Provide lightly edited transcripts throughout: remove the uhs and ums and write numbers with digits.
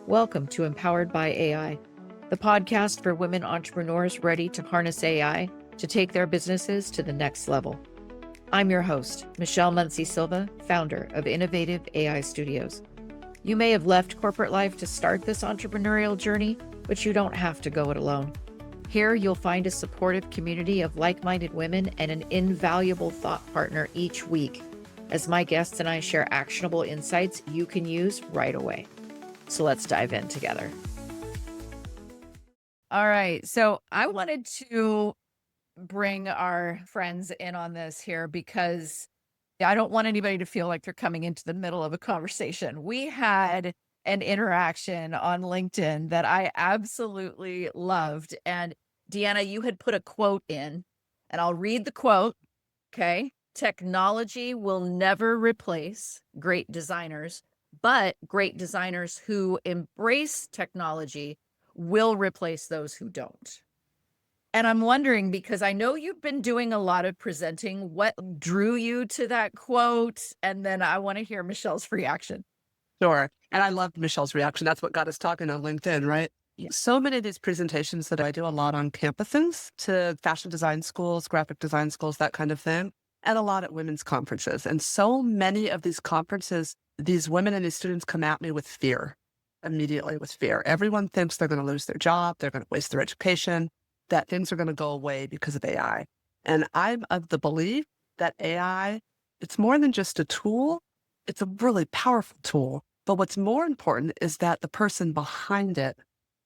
Welcome to Empowered by AI, the podcast for women entrepreneurs ready to harness AI to take their businesses to the next level. I'm your host, Michelle Muncy-Silva, founder of Innovative AI Studios. You may have left corporate life to start this entrepreneurial journey, but you don't have to go it alone. Here, you'll find a supportive community of like-minded women and an invaluable thought partner each week, as my guests and I share actionable insights you can use right away. So let's dive in together. All right. So I wanted to bring our friends in on this here because I don't want anybody to feel like they're coming into the middle of a conversation. We had an interaction on LinkedIn that I absolutely loved. And Deanna, you had put a quote in, and I'll read the quote. Okay. Technology will never replace great designers, but great designers who embrace technology will replace those who don't. And I'm wondering, because I know you've been doing a lot of presenting, what drew you to that quote? And then I want to hear Michelle's reaction. Sure. And I loved Michelle's reaction. That's what got us talking on LinkedIn, right? Yeah. So many of these presentations that I do a lot on campuses to fashion design schools, graphic design schools, that kind of thing, and a lot at women's conferences. And so many of these conferences, these women and these students come at me with fear, immediately with fear. Everyone thinks they're going to lose their job, they're going to waste their education, that things are going to go away because of AI. And I'm of the belief that AI, it's more than just a tool. It's a really powerful tool. But what's more important is that the person behind it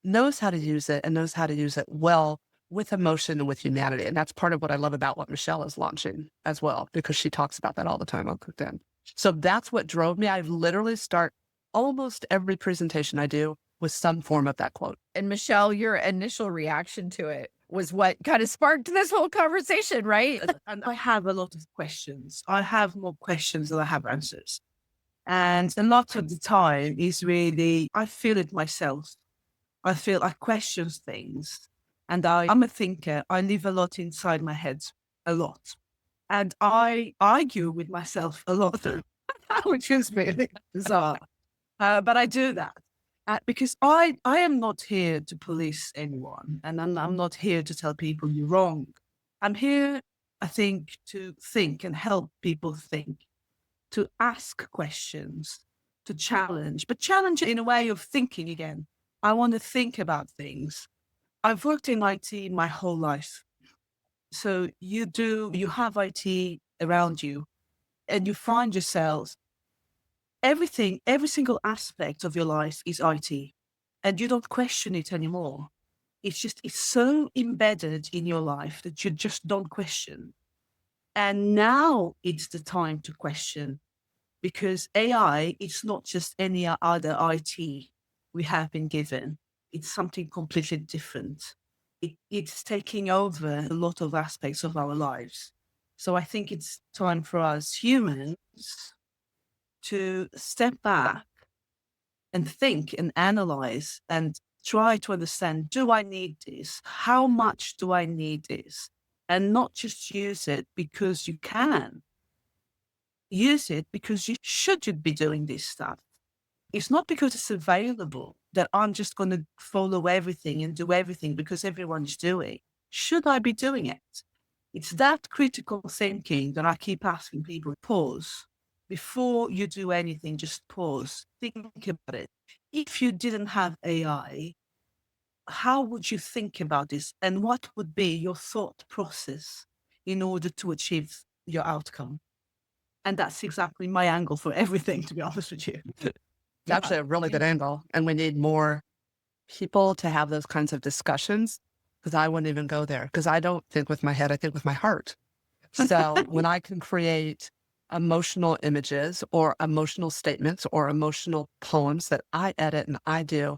knows how to use it and knows how to use it well with emotion and with humanity. And that's part of what I love about what Michelle is launching as well, because she talks about that all the time on LinkedIn. So that's what drove me. I literally start almost every presentation I do with some form of that quote. And Michelle, your initial reaction to it was what kind of sparked this whole conversation, right? And I have a lot of questions. I have more questions than I have answers. And a lot of the time is really, I feel it myself. I question things. And I'm a thinker. I live a lot inside my head, a lot. And I argue with myself a lot, which is really bizarre. But I do that. Because I am not here to police anyone, and I'm not here to tell people you're wrong. I'm here, I think, to think and help people think, to ask questions, to challenge, but challenge in a way of thinking again. I want to think about things. I've worked in IT my whole life. So you have IT around you, and you find yourselves every single aspect of your life is IT, and you don't question it anymore. It's so embedded in your life that you just don't question. And now it's the time to question, because AI, it's not just any other IT we have been given. It's something completely different. It's taking over a lot of aspects of our lives. So I think it's time for us humans to step back and think and analyze and try to understand, do I need this? How much do I need this? And not just use it because you can. Use it because you should be doing this stuff. It's not because it's available that I'm just going to follow everything and do everything because everyone's doing. Should I be doing it? It's that critical thinking that I keep asking people. Pause. Before you do anything, just pause. Think about it. If you didn't have AI, how would you think about this? And what would be your thought process in order to achieve your outcome? And that's exactly my angle for everything, to be honest with you. It's actually a really good angle. And we need more people to have those kinds of discussions, because I wouldn't even go there, because I don't think with my head, I think with my heart. So when I can create emotional images or emotional statements or emotional poems that I edit and I do,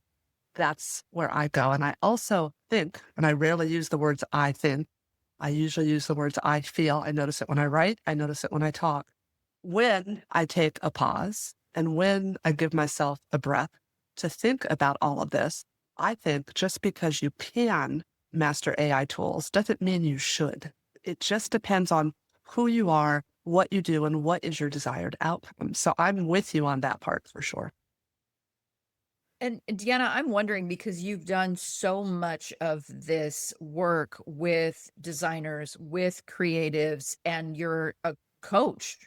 that's where I go. And I also think, and I rarely use the words I think, I usually use the words I feel. I notice it when I write. I notice it when I talk. When I take a pause and when I give myself a breath to think about all of this, I think just because you can master AI tools doesn't mean you should. It just depends on who you are, what you do, and what is your desired outcome. So I'm with you on that part for sure. And Deanna, I'm wondering because you've done so much of this work with designers, with creatives, and you're a coach,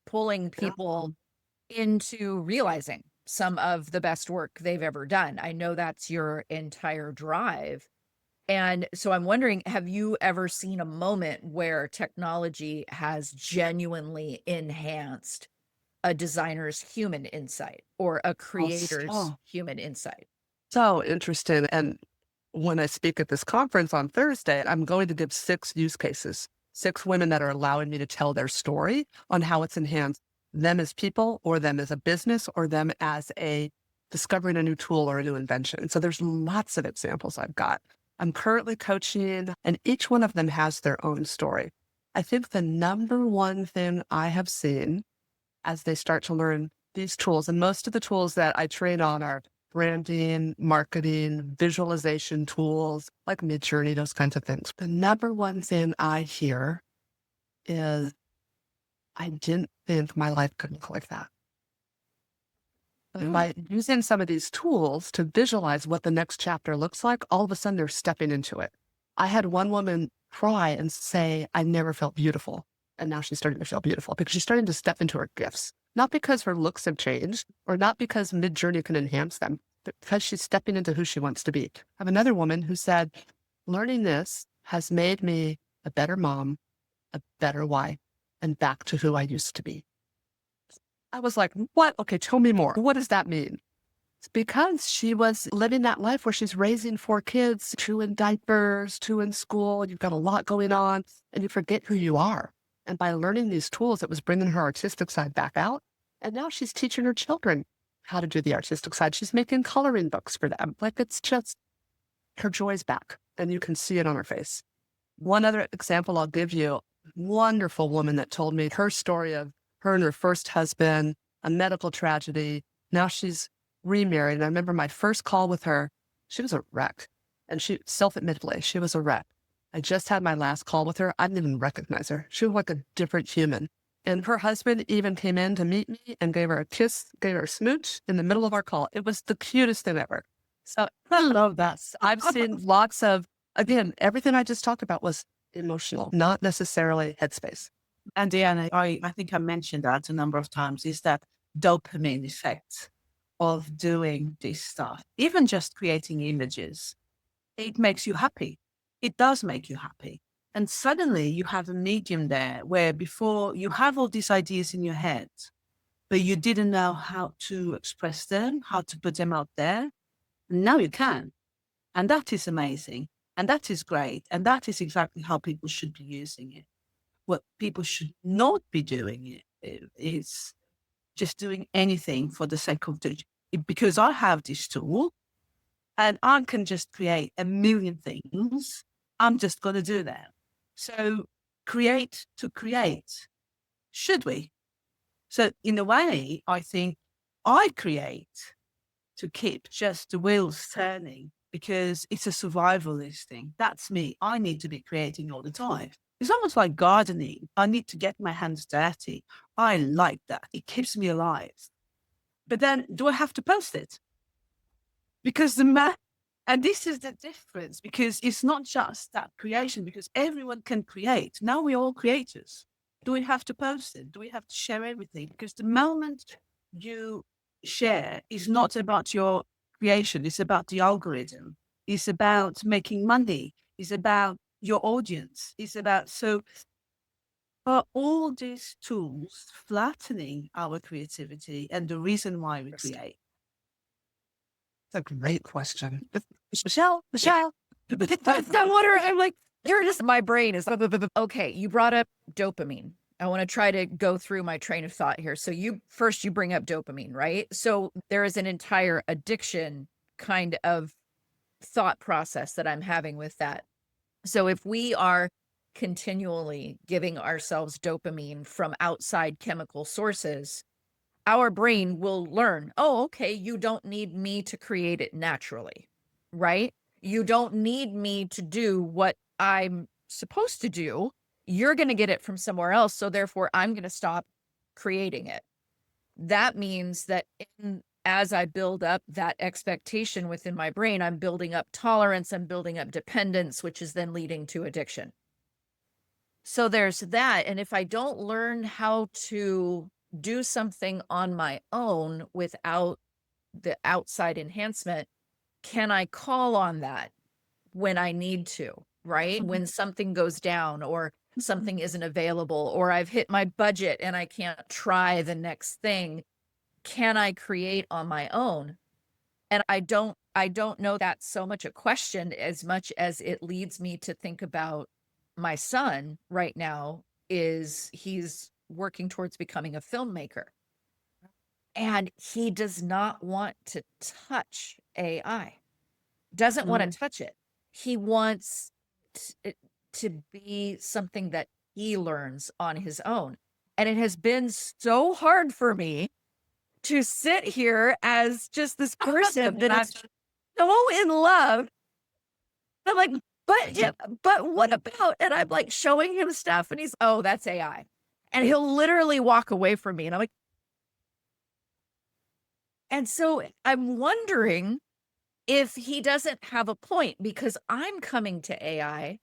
pulling Yeah. people into realizing some of the best work they've ever done. I know that's your entire drive. And so I'm wondering, have you ever seen a moment where technology has genuinely enhanced a designer's human insight or a creator's Oh, human insight? so interesting. And when I speak at this conference on Thursday, I'm going to give 6 use cases, 6 women that are allowing me to tell their story on how it's enhanced them as people, or them as a business, or them as a discovering a new tool or a new invention. So there's lots of examples I've got. I'm currently coaching, and each one of them has their own story. I think the number one thing I have seen as they start to learn these tools, and most of the tools that I train on are branding, marketing, visualization tools like Midjourney, those kinds of things. The number one thing I hear is, I didn't think my life could look like that. And Mm. by using some of these tools to visualize what the next chapter looks like, all of a sudden they're stepping into it. I had one woman cry and say, I never felt beautiful. And now she's starting to feel beautiful because she's starting to step into her gifts. Not because her looks have changed, or not because Midjourney can enhance them, but because she's stepping into who she wants to be. I have another woman who said, learning this has made me a better mom, a better wife, and back to who I used to be. I was like, what? Okay, tell me more. What does that mean? It's because she was living that life where she's raising 4 kids, 2 in diapers, 2 in school. You've got a lot going on, and you forget who you are. And by learning these tools, it was bringing her artistic side back out. And now she's teaching her children how to do the artistic side. She's making coloring books for them. Like, it's just, her joy's back, and you can see it on her face. One other example I'll give you, wonderful woman that told me her story of her and her first husband, a medical tragedy. Now she's remarried. And I remember my first call with her, she was a wreck. And she self-admittedly, she was a wreck. I just had my last call with her. I didn't even recognize her. She was like a different human. And her husband even came in to meet me and gave her a kiss, gave her a smooch in the middle of our call. It was the cutest thing ever. So I love that. I've seen lots of, again, everything I just talked about was emotional, not necessarily headspace. And Deanna, I think I mentioned that a number of times, is that dopamine effect of doing this stuff. Even just creating images, it makes you happy. It does make you happy. And suddenly you have a medium there where before you have all these ideas in your head, but you didn't know how to express them, how to put them out there. And now you can. And that is amazing. And that is great. And that is exactly how people should be using it. What people should not be doing is just doing anything for the sake of doing it. Because I have this tool and I can just create a million things. I'm just going to do that. So create to create, should we? So in a way, I think I create to keep just the wheels turning because it's a survivalist thing. That's me. I need to be creating all the time. It's almost like gardening. I need to get my hands dirty. I like that. It keeps me alive. But then do I have to post it? Because and this is the difference, because it's not just that creation, because everyone can create. Now we're all creators. Do we have to post it? Do we have to share everything? Because the moment you share is not about your creation. It's about the algorithm. It's about making money. It's about your audience. It's about, so are all these tools flattening our creativity and the reason why we create? That's a great question. Michelle. That's not what I'm like, you're just, my brain is, okay, you brought up dopamine. I want to try to go through my train of thought here. So you bring up dopamine, right? So there is an entire addiction kind of thought process that I'm having with that. So if we are continually giving ourselves dopamine from outside chemical sources, our brain will learn, oh, okay, you don't need me to create it naturally, right? You don't need me to do what I'm supposed to do. You're going to get it from somewhere else. So therefore, I'm going to stop creating it. That means that in as I build up that expectation within my brain, I'm building up tolerance, I'm building up dependence, which is then leading to addiction. So there's that. And if I don't learn how to do something on my own without the outside enhancement, can I call on that when I need to, right? When something goes down or something isn't available, or I've hit my budget and I can't try the next thing, can I create on my own? And I don't know that's so much a question as much as it leads me to think about my son right now. Is he's working towards becoming a filmmaker, and he does not want to touch AI. Doesn't want to touch it. He wants it to be something that he learns on his own. And it has been so hard for me to sit here as just this person that is so in love. I'm like, but yeah, but what about? And I'm like showing him stuff, and he's, oh, that's AI. And he'll literally walk away from me. And I'm like, and so I'm wondering if he doesn't have a point, because I'm coming to AI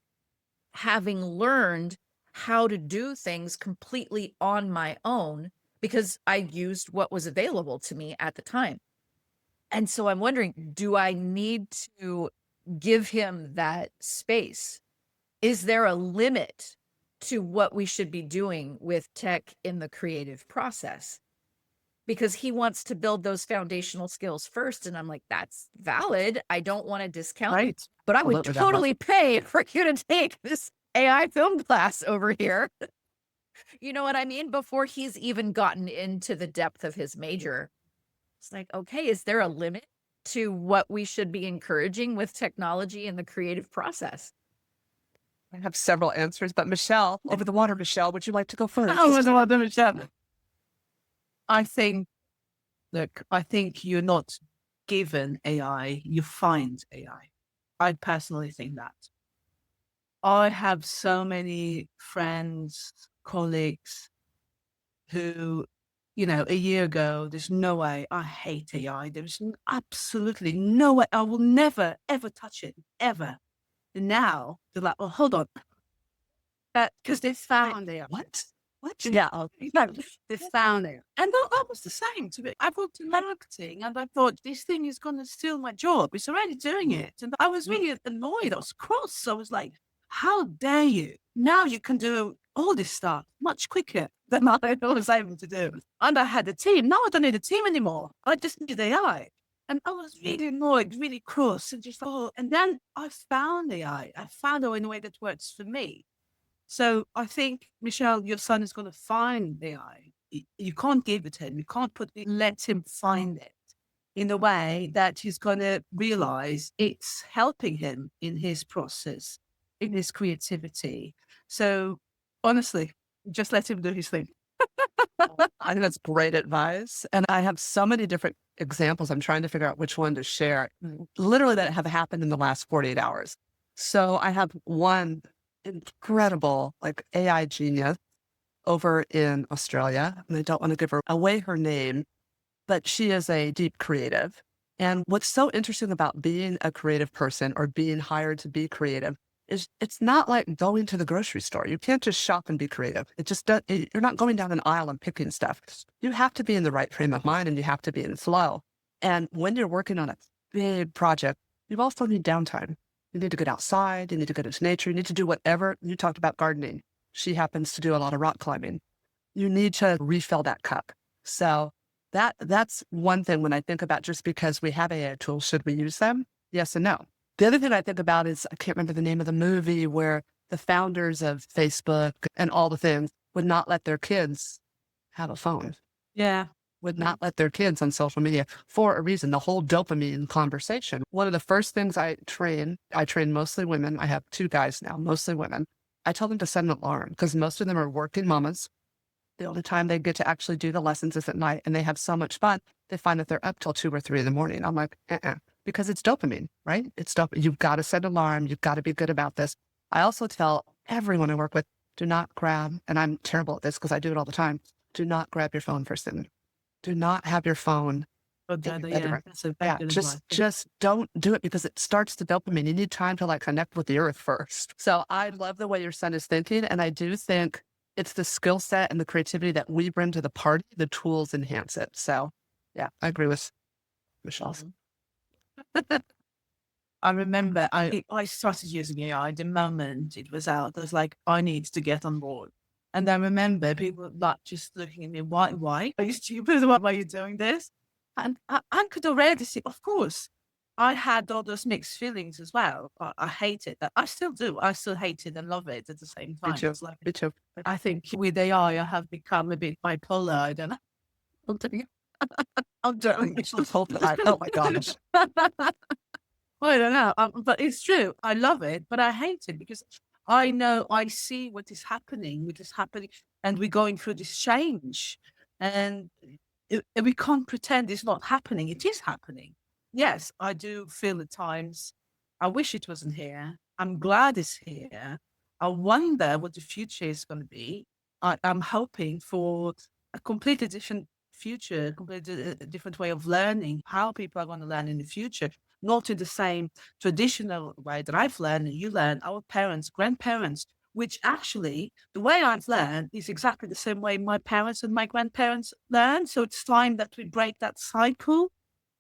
having learned how to do things completely on my own because I used what was available to me at the time. And so I'm wondering, do I need to give him that space? Is there a limit to what we should be doing with tech in the creative process? Because he wants to build those foundational skills first. And I'm like, that's valid. I don't want to discount it, but I would totally pay for you to take this AI film class over here. You know what I mean? Before he's even gotten into the depth of his major. It's like, okay, is there a limit to what we should be encouraging with technology in the creative process? I have several answers, but Michelle, over the water, Michelle, would you like to go first? Over the water, Michelle. I think, look, I think you're not given AI, you find AI. I personally think that. I have so many friends, colleagues who, a year ago, there's no way, I hate AI. There's absolutely no way. I will never, ever touch it, ever. And now they're like, well, hold on. Because they found AI. What? Yeah, they found it. And I was the same. I worked in marketing and I thought, this thing is going to steal my job. It's already doing it. And I was really annoyed. I was cross. I was like, how dare you? Now you can do all this stuff much quicker than I was able to do. And I had a team. Now I don't need a team anymore. I just need AI. And I was really annoyed, really cross. And just, and then I found AI. I found it in a way that works for me. So I think, Michelle, your son is going to find AI. You can't give it to him. You can't let him find it in a way that he's going to realize it's helping him in his process, in his creativity. So honestly, just let him do his thing. I think that's great advice. And I have so many different examples. I'm trying to figure out which one to share, literally that have happened in the last 48 hours. So I have one incredible AI genius over in Australia. And I don't want to give away her name, but she is a deep creative. And what's so interesting about being a creative person or being hired to be creative is it's not like going to the grocery store. You can't just shop and be creative. It just does, you're not going down an aisle and picking stuff. You have to be in the right frame of mind and you have to be in flow. And when you're working on a big project, you also need downtime. You need to get outside. You need to get into nature. You need to do whatever. You talked about gardening. She happens to do a lot of rock climbing. You need to refill that cup. So that's one thing when I think about just because we have AI tools, should we use them? Yes and no. The other thing I think about is, I can't remember the name of the movie where the founders of Facebook and all the things would not let their kids have a phone. Yeah. Would not let their kids on social media for a reason, the whole dopamine conversation. One of the first things I train mostly women. I have 2 guys now, mostly women. I tell them to set an alarm because most of them are working mamas. The only time they get to actually do the lessons is at night, and they have so much fun. They find that they're up till 2 or 3 in the morning. I'm like, because it's dopamine, right? It's dopamine. You've got to set an alarm. You've got to be good about this. I also tell everyone I work with, do not grab, and I'm terrible at this because I do it all the time. Do not grab your phone first thing. Do not have your phone But yeah, that's a very Yeah, good just advice. just don't do it because it starts the dopamine. You need time to like connect with the earth first. So I love the way your son is thinking, and I do think it's the skill set and the creativity that we bring to the party. The tools enhance it. So yeah, I agree with Michelle. I remember I started using AI the moment it was out. I was like, I need to get on board. And I remember people like just looking at me, why? Are you stupid? Why are you doing this? And I could already see, of course, I had all those mixed feelings as well. I hate it. I still do. I still hate it and love it at the same Me time. too. It's like, Me too. I think with AI, I have become a bit bipolar. I don't know. I'm telling you. I'm telling Oh my gosh. I don't know, but it's true. I love it, but I hate it because I know I see what is happening, and we're going through this change, and we can't pretend it's not happening. It is happening. Yes, I do feel at times. I wish it wasn't here. I'm glad it's here. I wonder what the future is going to be. I'm hoping for a completely different future, completely different way of learning, how people are going to learn in the future, not in the same traditional way that I've learned and you learned, our parents, grandparents, which actually the way I've learned is exactly the same way my parents and my grandparents learned. So it's time that we break that cycle.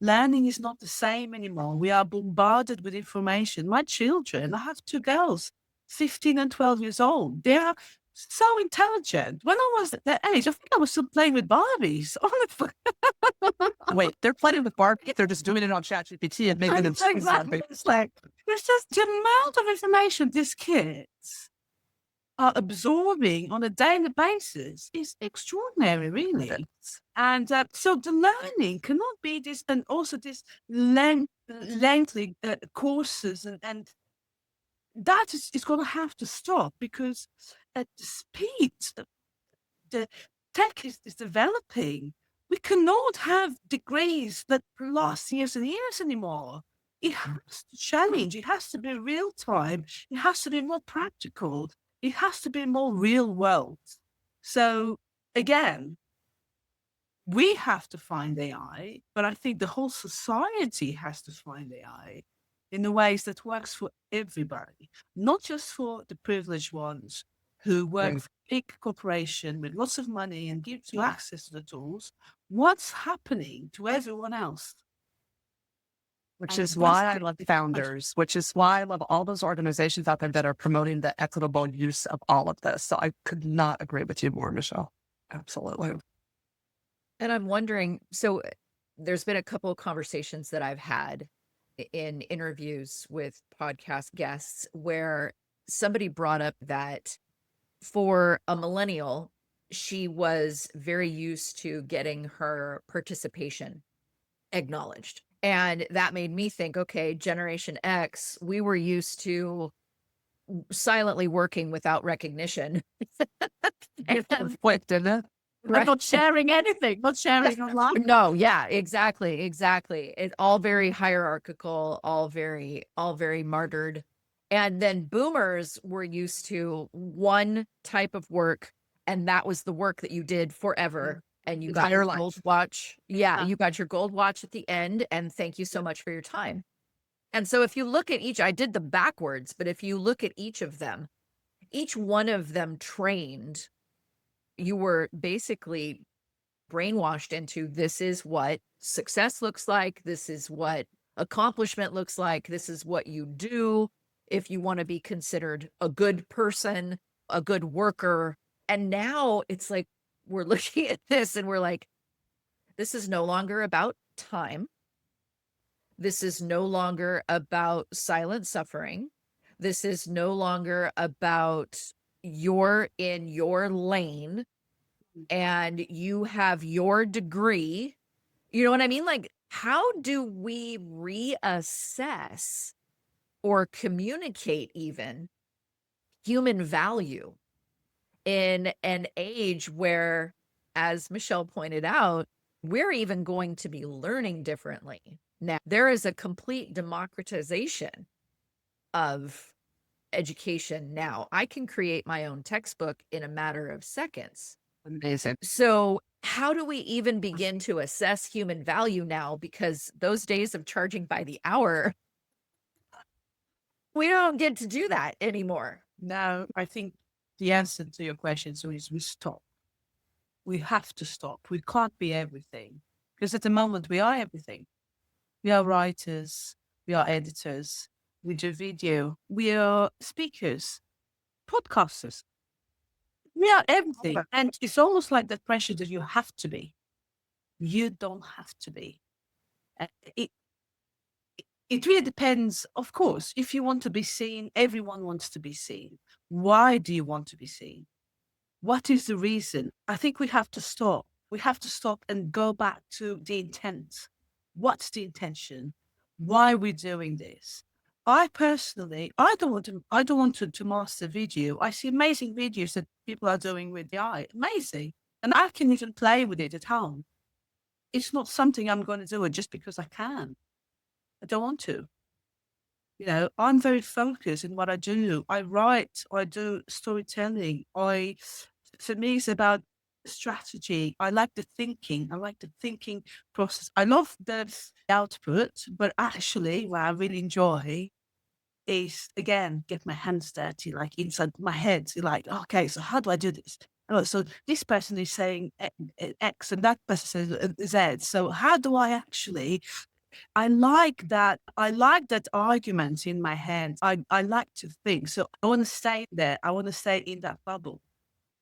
Learning is not the same anymore. We are bombarded with information. My children, I have two girls, 15 and 12 years old. They are so intelligent. When I was at that age, I think I was still playing with Barbies. Honestly. Wait, they're playing with Barbie. They're just doing it on ChatGPT and making it Exactly. It's like, there's just the amount of information these kids are absorbing on a daily basis is extraordinary, really. And so the learning cannot be this, and also this lengthy courses, and that is going to have to stop because at the speed the tech is developing, we cannot have degrees that last years and years anymore. It has to challenge. It has to be real time. It has to be more practical. It has to be more real world. So again, we have to find AI, but I think the whole society has to find AI in the ways that works for everybody, not just for the privileged ones who work for a big corporation with lots of money and gives you access to the tools. What's happening to everyone else? Which is why I love founders, which is why I love all those organizations out there that are promoting the equitable use of all of this. So I could not agree with you more, Michelle. Absolutely. And I'm wondering, so there's been a couple of conversations that I've had in interviews with podcast guests where somebody brought up that for a millennial, she was very used to getting her participation acknowledged. And that made me think, okay, Generation X, we were used to silently working without recognition. It conflict, didn't it? Right. Not sharing anything, not sharing online. No, yeah, exactly, exactly. It's all very hierarchical, all very martyred. And then boomers were used to one type of work, and that was the work that you did forever. And you got Entire your life. gold watch. Yeah, Yeah. you got your gold watch at the end, and thank you so much for your time. And so if you look at each, I did them backwards, but if you look at each of them, each one of them trained, you were basically brainwashed into this is what success looks like. This is what accomplishment looks like. This is what you do if you want to be considered a good person, a good worker. And now it's like we're looking at this and we're like, this is no longer about time. This is no longer about silent suffering. This is no longer about you're in your lane and you have your degree. You know what I mean? Like, how do we reassess or communicate even human value in an age where, as Michelle pointed out, we're even going to be learning differently? Now, there is a complete democratization of education now. I can create my own textbook in a matter of seconds. Amazing. So how do we even begin to assess human value now? Because those days of charging by the hour, we don't get to do that anymore. Now, I think the answer to your question is we stop. We have to stop. We can't be everything because at the moment we are everything. We are writers, we are editors, we do video, we are speakers, podcasters. We are everything. And it's almost like the pressure that you have to be. You don't have to be. Uh, It, it really depends, of course. If you want to be seen, everyone wants to be seen. Why do you want to be seen? What is the reason? I think we have to stop. We have to stop and go back to the intent. What's the intention? Why are we doing this? I personally, I don't want to master video. I see amazing videos that people are doing with the eye. Amazing. And I can even play with it at home. It's not something I'm going to do it just because I can. I don't want to. I'm very focused in what I do. I write, I do storytelling. For me, it's about strategy. I like the thinking. I like the thinking process. I love the output, but actually, what I really enjoy is, again, get my hands dirty, like inside my head. Like, okay, so how do I do this? Oh, so this person is saying X and that person says Z. So how do I actually I like that. I like that argument in my head. I like to think. So I want to stay there. I want to stay in that bubble.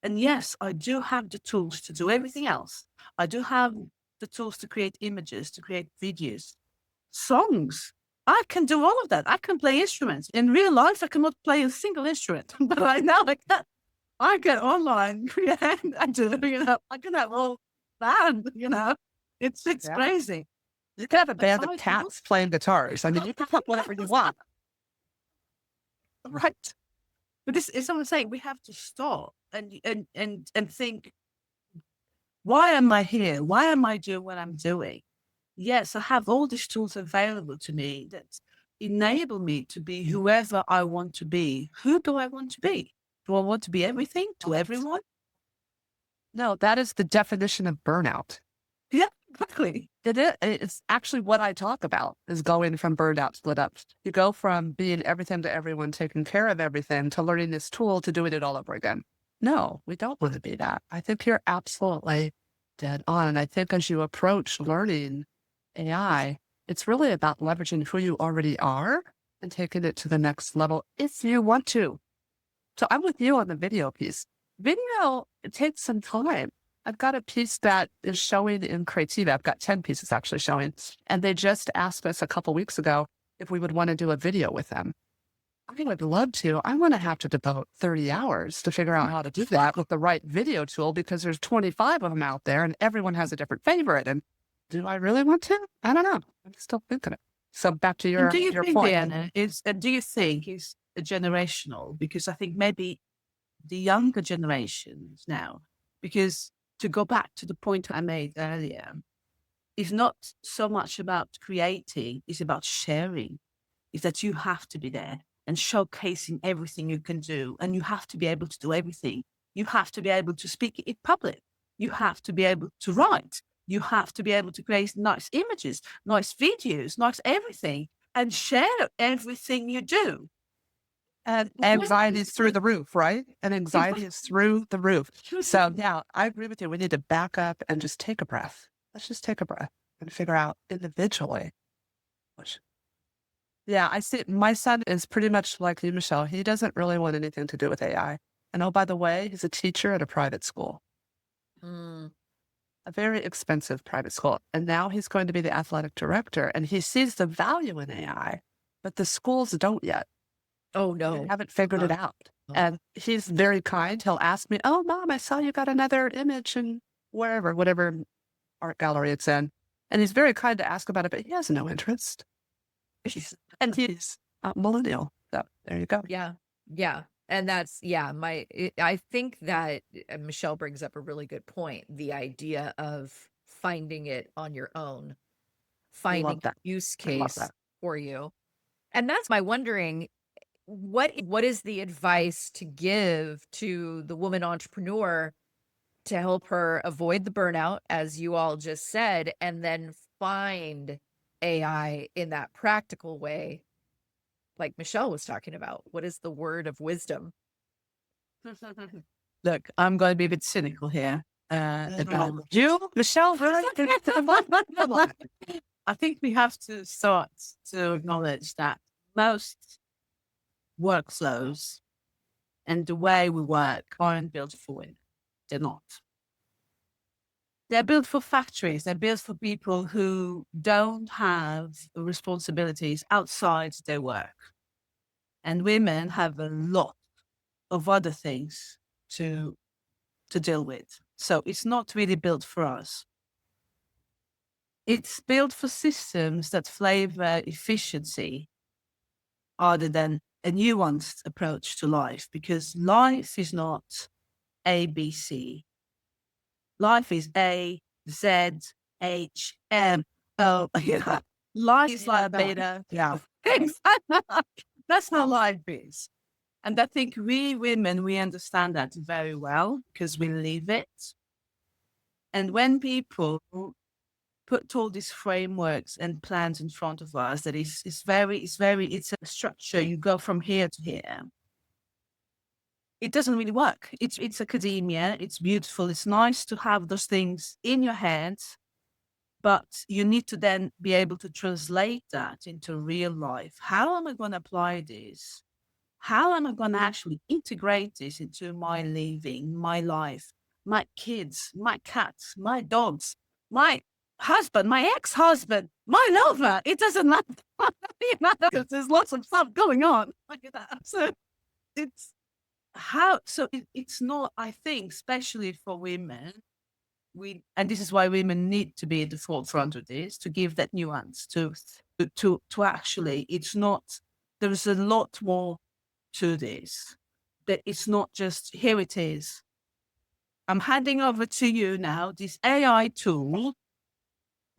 And yes, I do have the tools to do everything else. I do have the tools to create images, to create videos, songs. I can do all of that. I can play instruments. In real life, I cannot play a single instrument, but I know I can. I get online, create, and do, I can have all band, It's Yeah. crazy. You can have a But band I of cats playing guitars. I mean, you can put whatever you want. Right. But this is what I'm saying. We have to stop and think, why am I here? Why am I doing what I'm doing? Yes, I have all these tools available to me that enable me to be whoever I want to be. Who do I want to be? Do I want to be everything to everyone? No, that is the definition of burnout. Yeah, exactly. It's actually what I talk about is going from burnout split up. You go from being everything to everyone, taking care of everything, to learning this tool, to doing it all over again. No, we don't want to be that. I think you're absolutely dead on. And I think as you approach learning AI, it's really about leveraging who you already are and taking it to the next level if you want to. So I'm with you on the video piece. Video, it takes some time. I've got a piece that is showing in Creativa. I've got 10 pieces actually showing. And they just asked us a couple weeks ago if we would want to do a video with them. I would love to. I'm going to have to devote 30 hours to figure out how to do that with the right video tool because there's 25 of them out there and everyone has a different favorite. And do I really want to? I don't know. I'm still thinking it. So back to And your do you think, point. Deanna, do you think it's generational? Because I think maybe the younger generations now, because to go back to the point I made earlier, it's not so much about creating, it's about sharing. Is that you have to be there and showcasing everything you can do. And you have to be able to do everything. You have to be able to speak in public. You have to be able to write. You have to be able to create nice images, nice videos, nice everything, and share everything you do. And anxiety is through the roof, right? And anxiety is through the roof. So yeah, I agree with you. We need to back up and just take a breath. Let's just take a breath and figure out individually. Yeah, I see. My son is pretty much like you, Michelle. He doesn't really want anything to do with AI. And oh, by the way, he's a teacher at a private school, Mm. a very expensive private school. And now he's going to be the athletic director and he sees the value in AI, but the schools don't yet. Oh, They no. haven't figured it out. And he's very kind. He'll ask me, "Oh, Mom, I saw you got another image in whatever art gallery it's in." And he's very kind to ask about it, but he has no interest. And he's a millennial. So there you go. Yeah. Yeah. And that's, I think that Michelle brings up a really good point. The idea of finding it on your own, I love finding a that. use I love case that. for you. And that's my wondering, what is the advice to give to the woman entrepreneur to help her avoid the burnout, as you all just said, and then find AI in that practical way, like Michelle was talking about. What is the word of wisdom? Look, I'm going to be a bit cynical here. About you, Michelle. I think we have to start to acknowledge that most workflows and the way we work aren't built for women. They're not. They're built for factories. They're built for people who don't have responsibilities outside their work. And women have a lot of other things to deal with. So it's not really built for us. It's built for systems that flavor efficiency rather than a nuanced approach to life, because life is not A, B, C. Life is A, Z, H, M, O. Yeah. Life is like beta. Yeah. That's how life is. And I think we women, we understand that very well because we live it. And when people put all these frameworks and plans in front of us, that it's a structure. You go from here to here. It doesn't really work. It's academia. It's beautiful. It's nice to have those things in your hands, but you need to then be able to translate that into real life. How am I going to apply this? How am I going to actually integrate this into my living, my life, my kids, my cats, my dogs, my husband, my ex-husband, my lover? It doesn't matter. Because there's lots of stuff going on. Look at that. So it's not, I think, especially for women, and this is why women need to be at the forefront of this, to give that nuance to actually, it's not, there's a lot more to this, that it's not just, here it is. I'm handing over to you now, this AI tool,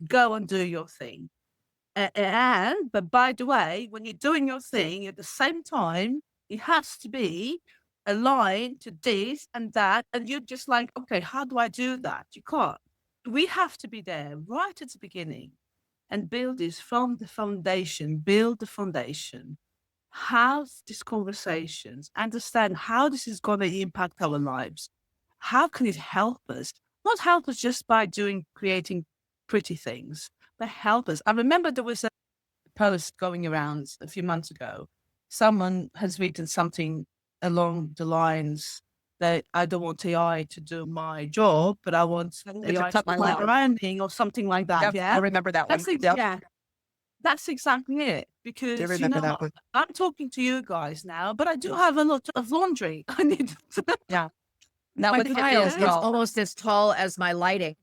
go and do your thing. But by the way, when you're doing your thing, at the same time, it has to be aligned to this and that. And you're just like, okay, how do I do that? You can't. We have to be there right at the beginning and build this from the foundation, build the foundation, have these conversations, understand how this is going to impact our lives. How can it help us? Not help us just by creating pretty things, but help us. I remember there was a post going around a few months ago. Someone has written something along the lines that I don't want AI to do my job, but I want AI to do my branding or something like that. Yep, Yeah, I remember that one. yeah, that's exactly it. Because that one. I'm talking to you guys now, but I do have a lot of laundry. I need to. Yeah. Now My with files, It's almost as tall as my lighting.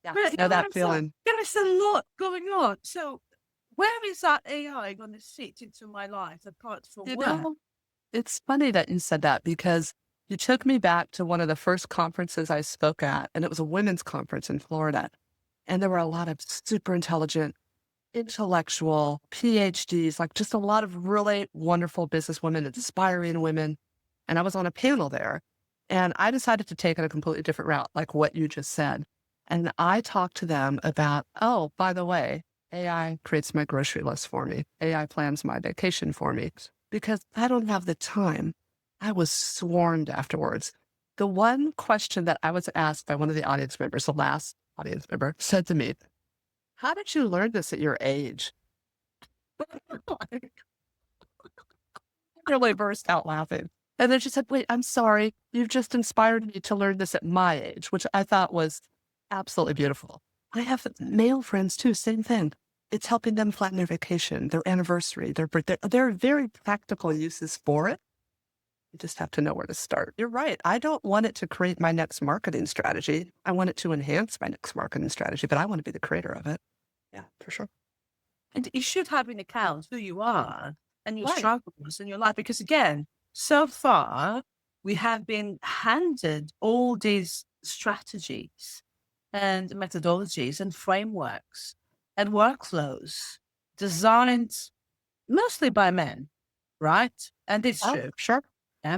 Yeah, But know that feeling. There's a lot going on. So where is that AI going to sit into my life apart from You work? know, it's funny that you said that, because you took me back to one of the first conferences I spoke at, and it was a women's conference in Florida. And there were a lot of super intelligent, intellectual PhDs, like just a lot of really wonderful businesswomen, inspiring women. And I was on a panel there, and I decided to take it a completely different route, like what you just said. And I talked to them about, oh, by the way, AI creates my grocery list for me. AI plans my vacation for me, because I don't have the time. I was swarmed afterwards. The one question that I was asked by one of the audience members, the last audience member, said to me, how did you learn this at your age? I really burst out laughing. And then she said, wait, I'm sorry. You've just inspired me to learn this at my age, which I thought was absolutely beautiful. I have male friends too, same thing. It's helping them plan their vacation, their anniversary, their birthday. There are very practical uses for it. You just have to know where to start. You're right. I don't want it to create my next marketing strategy. I want it to enhance my next marketing strategy, but I want to be the creator of it. Yeah, for sure. And you should have in account who you are and your Right. struggles in your life. Because again, so far, we have been handed all these strategies and methodologies and frameworks and workflows designed mostly by men, right? And it's true. Sure. Yeah.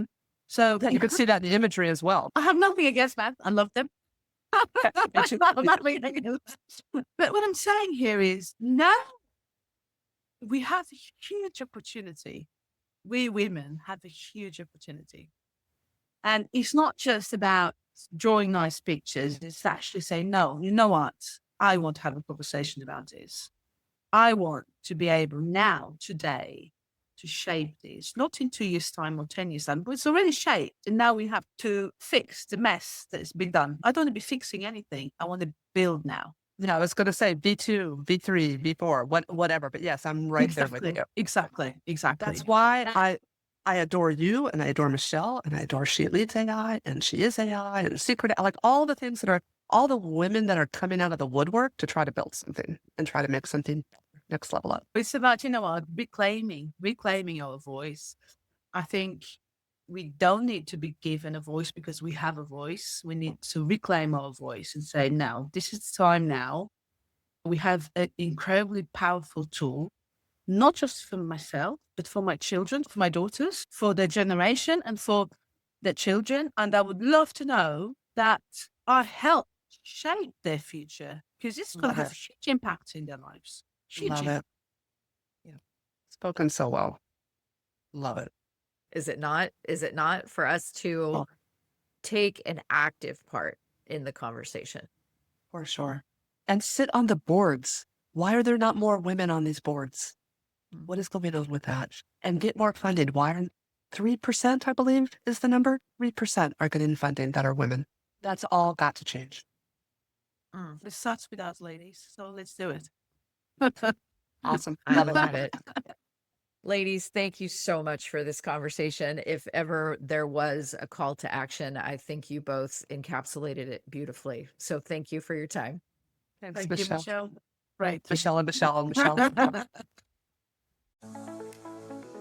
So You could see that in the imagery as well. I have nothing against men. I love them. Nothing against- But what I'm saying here is, no, we have a huge opportunity. We women have a huge opportunity. And it's not just about drawing nice pictures. It's actually saying, no, you know what? I want to have a conversation about this. I want to be able now, today, to shape this, not in 2 years' time or 10 years' time, but it's already shaped. And now we have to fix the mess that's been done. I don't want to be fixing anything. I want to build now. Yeah, I was going to say V2, V3, V4, whatever. But yes, I'm right there with you. Exactly. That's why I adore you and I adore Michelle and I adore She Leads AI and She Is AI and Secret, like all the things that are, all the women that are coming out of the woodwork to try to build something and try to make something next level up. It's about, you know what, reclaiming our voice. I think we don't need to be given a voice because we have a voice. We need to reclaim our voice and say, no, this is the time now. We have an incredibly powerful tool, not just for myself, but for my children, for my daughters, for their generation and for their children. And I would love to know that I helped shape their future because it's going to have a huge impact in their lives. Love it. Yeah. Spoken so well. Love it. Is it not? Is it not for us to take an active part in the conversation? For sure. And sit on the boards. Why are there not more women on these boards? What is going on with that? And get more funded. Why aren't 3%, I believe, is the number? 3% are getting funding that are women. That's all got to change. It starts with us, ladies. So let's do it. Awesome. I love it. Ladies, thank you so much for this conversation. If ever there was a call to action, I think you both encapsulated it beautifully. So thank you for your time. Thanks, Thank Michelle. you, Michelle. Right. Michelle.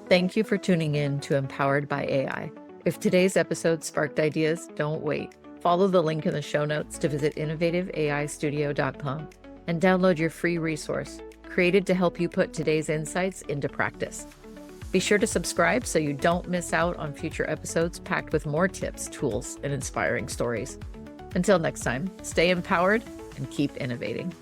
Thank you for tuning in to Empowered by AI. If today's episode sparked ideas, don't wait. Follow the link in the show notes to visit innovativeaistudio.com and download your free resource, created to help you put today's insights into practice. Be sure to subscribe so you don't miss out on future episodes packed with more tips, tools, and inspiring stories. Until next time, stay empowered and keep innovating.